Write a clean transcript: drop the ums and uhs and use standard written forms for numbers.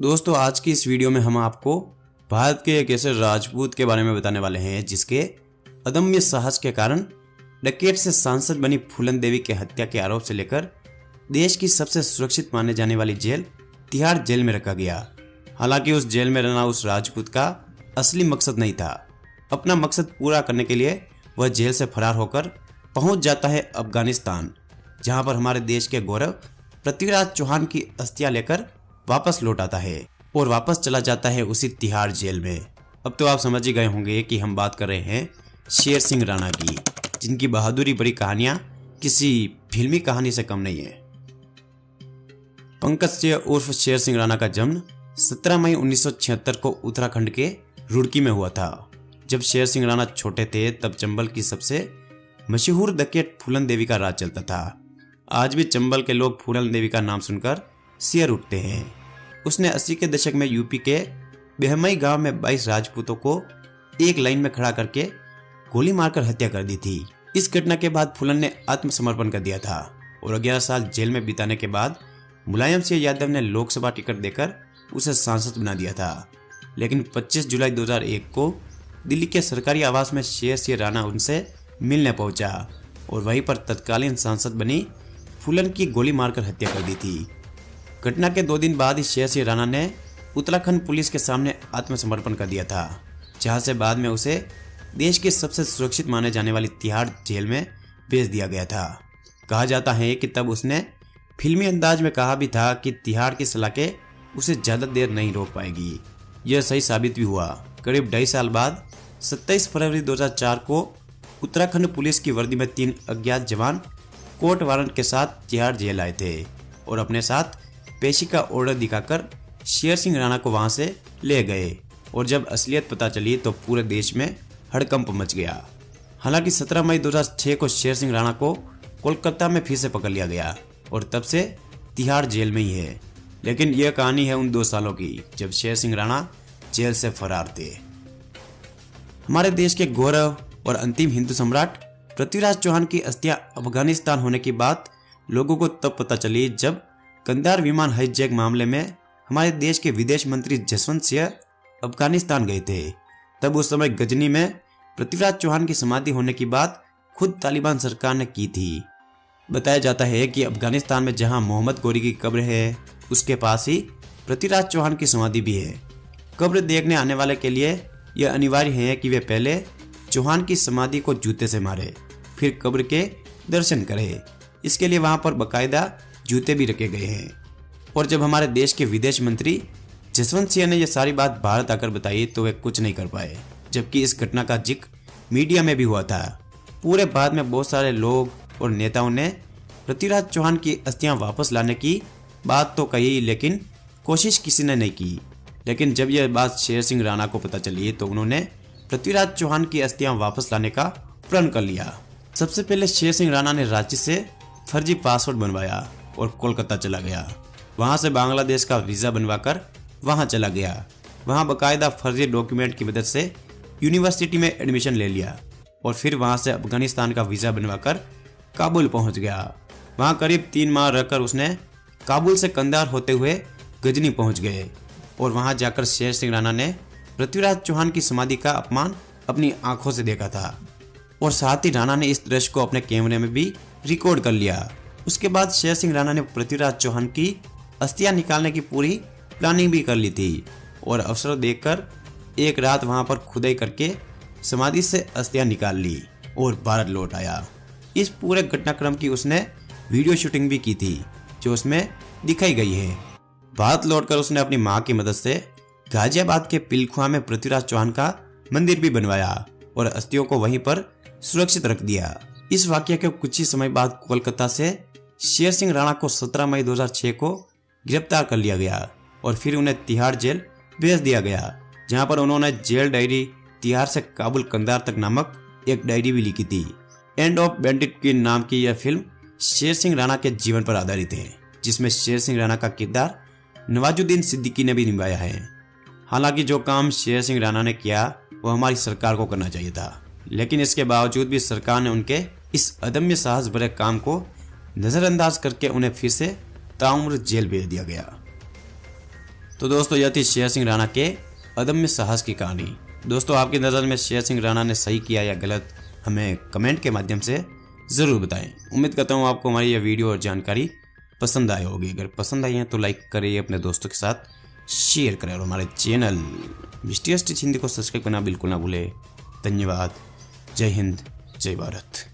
दोस्तों, आज की इस वीडियो में हम आपको भारत के एक ऐसे राजपूत के बारे में बताने वाले हैं जिसके अदम्य साहस के कारण डकैत से सांसद बनी फूलन देवी के हत्या के आरोप से लेकर देश की सबसे सुरक्षित माने जाने वाली जेल तिहाड़ जेल में रखा गया। हालांकि उस जेल में रहना उस राजपूत का असली मकसद नहीं था। अपना मकसद पूरा करने के लिए वह जेल से फरार होकर पहुंच जाता है अफगानिस्तान, जहां पर हमारे देश के गौरव पृथ्वीराज चौहान की अस्थियां लेकर वापस लौट आता है और वापस चला जाता है उसी तिहाड़ जेल में। अब तो आप समझ ही गए होंगे कि हम बात कर रहे हैं शेर सिंह राणा की, जिनकी बहादुरी भरी कहानियां किसी फिल्मी कहानी से कम नहीं है। पंकज सिंह उर्फ शेर सिंह राणा का जन्म 17 मई 1976 को उत्तराखंड के रुड़की में हुआ था। जब शेर सिंह राणा छोटे थे तब चंबल की सबसे मशहूर डकैत फूलन देवी का राज चलता था। आज भी चंबल के लोग फूलन देवी का नाम सुनकर सिर उठते हैं। उसने 80 के दशक में यूपी के बेहमई गांव में 22 राजपूतों को एक लाइन में खड़ा करके गोली मारकर हत्या कर दी थी। इस घटना के बाद फूलन ने आत्मसमर्पण कर दिया था और 11 साल जेल में बिताने के बाद मुलायम सिंह यादव ने लोकसभा टिकट देकर उसे सांसद बना दिया था। लेकिन 25 जुलाई 2001 को दिल्ली के सरकारी आवास में शेर सिंह राणा उनसे मिलने पहुंचा और वहीं पर तत्कालीन सांसद बनी फूलन की गोली मारकर हत्या कर दी थी। घटना के 2 दिन बाद ही शेर सिंह राणा ने उत्तराखंड पुलिस के सामने आत्मसमर्पण कर दिया था, जहां से बाद में उसे देश की सबसे सुरक्षित माने जाने वाली तिहाड़ जेल में भेज दिया गया था। कहा जाता है कि तब उसने फिल्मी अंदाज में कहा भी था कि तिहाड़ की सलाखें उसे ज्यादा देर नहीं रोक पाएगी। यह सही साबित भी हुआ। करीब 2.5 साल बाद 27 फरवरी 2004 को उत्तराखंड पुलिस की वर्दी में 3 अज्ञात जवान कोर्ट वारंट के साथ तिहाड़ जेल आए थे और अपने साथ पेशी का ऑर्डर दिखाकर शेर सिंह राणा को वहां से ले गए। और जब असलियत पता चली तो पूरे देश में हड़कंप मच गया। हालांकि 17 मई 2006 को शेर सिंह राणा को कोलकाता में फिर से पकड़ लिया गया और तब से तिहाड़ जेल में ही है। लेकिन यह कहानी है उन 2 सालों की जब शेर सिंह राणा जेल से फरार थे। हमारे देश के गौरव और अंतिम हिंदू सम्राट पृथ्वीराज चौहान की अस्थियां अफगानिस्तान होने की बात लोगों को तब पता चली जब कंधार विमान हाईजैक मामले में हमारे देश के विदेश मंत्री जसवंत सिंह अफगानिस्तान गए थे। तब उस समय गजनी में पृथ्वीराज चौहान की समाधि होने की बात खुद तालिबान सरकार ने की थी। बताया जाता है कि अफगानिस्तान में जहां मोहम्मद गोरी की कब्र है उसके पास ही पृथ्वीराज चौहान की समाधि भी है। कब्र देखने आने वाले के लिए यह अनिवार्य है कि वे पहले चौहान की समाधि को जूते से मारे, फिर कब्र के दर्शन करे। इसके लिए वहां पर बकायदा जूते भी रखे गए हैं। और जब हमारे देश के विदेश मंत्री जसवंत सिंह ने यह सारी बात भारत आकर बताई तो वे कुछ नहीं कर पाए, जबकि इस घटना का जिक्र मीडिया में भी हुआ था। पूरे भारत में बहुत सारे लोग और नेताओं ने पृथ्वीराज चौहान की अस्थियां वापस लाने की बात तो कही, लेकिन कोशिश किसी ने नहीं की। लेकिन जब यह बात शेर सिंह राणा को पता चली तो उन्होंने पृथ्वीराज चौहान की अस्थियां वापस लाने का प्रण कर लिया। सबसे पहले शेर सिंह राणा ने रांची से फर्जी पासपोर्ट बनवाया और कोलकाता चला गया। वहां से बांग्लादेश का वीजा बनवाकर वहां चला गया। वहां बकायदा फर्जी डॉक्यूमेंट की मदद से यूनिवर्सिटी में एडमिशन ले लिया और फिर वहां से अफगानिस्तान का वीजा बनवाकर काबुल पहुंच गया। वहां करीब 3 माह रहकर उसने काबुल से कंधार होते हुए गजनी पहुंच गए और वहां जाकर शेर सिंह राणा ने पृथ्वीराज चौहान की समाधि का अपमान अपनी आंखों से देखा था और साथ ही राणा ने इस दृश्य को अपने कैमरे में भी रिकॉर्ड कर लिया। उसके बाद शेर सिंह राणा ने पृथ्वीराज चौहान की अस्थियां निकालने की पूरी प्लानिंग भी कर ली थी और अवसर देखकर एक रात वहां पर खुदाई करके समाधि से अस्थियां निकाल ली और भारत लौट आया। इस पूरे घटनाक्रम की उसने वीडियो शूटिंग भी की थी जो उसमें दिखाई गई है। भारत लौटकर उसने अपनी मां की मदद से गाजियाबाद के पिलखुआ में पृथ्वीराज चौहान का मंदिर भी बनवाया और अस्थियों को वहीं पर सुरक्षित रख दिया। इस वाकये के कुछ ही समय बाद कोलकाता से शेर सिंह राणा को 17 मई 2006 को गिरफ्तार कर लिया गया और फिर उन्हें तिहाड़ जेल भेज दिया गया, जहां पर उन्होंने जेल डायरी तिहाड़ से काबुल कंधार तक नामक एक डायरी भी लिखी थी। एंड ऑफ बैंडिट क्वीन नाम की यह फिल्म शेर सिंह राणा के जीवन पर आधारित है, जिसमें शेर सिंह राणा का किरदार नवाजुद्दीन सिद्दीकी ने भी निभाया है। हालांकि जो काम शेर सिंह राणा ने किया वो हमारी सरकार को करना चाहिए था, लेकिन इसके बावजूद भी सरकार ने उनके इस अदम्य साहस भरे काम को नजरअंदाज करके उन्हें फिर से ताउम्र जेल भेज दिया गया। तो दोस्तों यह थी शेर सिंह राणा के अदम्य साहस की कहानी। दोस्तों आपकी नज़र में शेर सिंह राणा ने सही किया या गलत, हमें कमेंट के माध्यम से ज़रूर बताएं। उम्मीद करता हूँ आपको हमारी यह वीडियो और जानकारी पसंद आई होगी। अगर पसंद आई है तो लाइक करिए, अपने दोस्तों के साथ शेयर करें और हमारे चैनल मिस्टी स्टिच हिंदी को सब्सक्राइब करना बिल्कुल ना भूलें। धन्यवाद। जय हिंद, जय भारत।